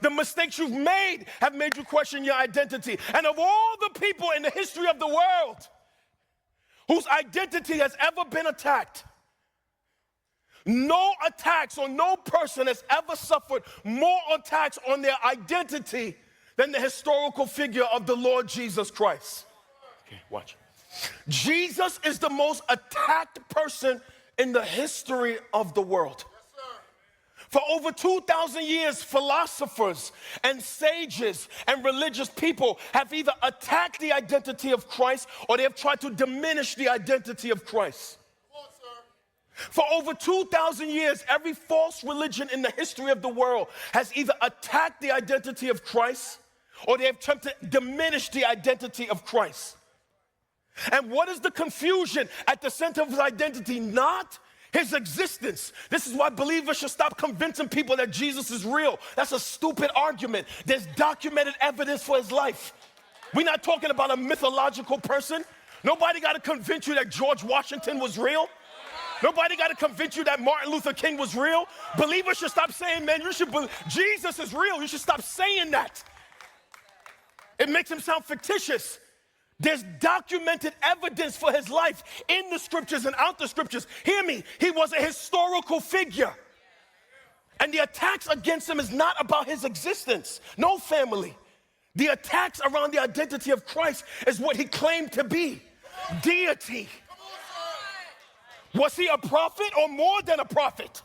The mistakes you've made have made you question your identity. And of all the people in the history of the world whose identity has ever been attacked, no attacks or no person has ever suffered more attacks on their identity than the historical figure of the Lord Jesus Christ. Okay, watch. Jesus is the most attacked person in the history of the world. For over 2,000 years, philosophers and sages and religious people have either attacked the identity of Christ or they have tried to diminish the identity of Christ. For over 2,000 years, every false religion in the history of the world has either attacked the identity of Christ or they have tried to diminish the identity of Christ. And what is the confusion at the center of his identity? Not his existence. This is why believers should stop convincing people that Jesus is real. That's a stupid argument. There's documented evidence for his life. We're not talking about a mythological person. Nobody got to convince you that George Washington was real. Nobody got to convince you that Martin Luther King was real. Believers should stop saying, man, Jesus is real. You should stop saying that. It makes him sound fictitious. There's documented evidence for his life in the scriptures and out the scriptures. Hear me, he was a historical figure. And the attacks against him is not about his existence. No, family. The attacks around the identity of Christ is what he claimed to be. Deity. Was he a prophet or more than a prophet?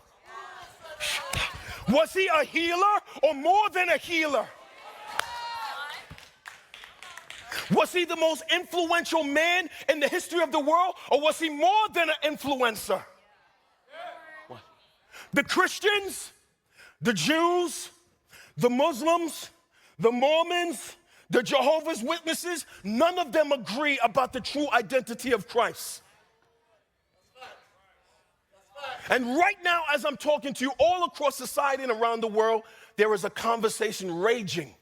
Was he a healer or more than a healer? Was he the most influential man in the history of the world, or was he more than an influencer? What? The Christians, the Jews, the Muslims, the Mormons, the Jehovah's Witnesses, none of them agree about the true identity of Christ. And right now, as I'm talking to you, all across society and around the world, there is a conversation raging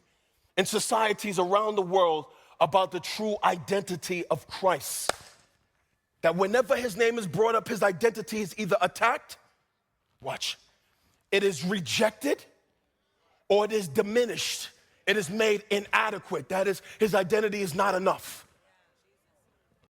in societies around the world about the true identity of Christ. That whenever his name is brought up, his identity is either attacked, watch, it is rejected, or it is diminished. It is made inadequate. That is, his identity is not enough.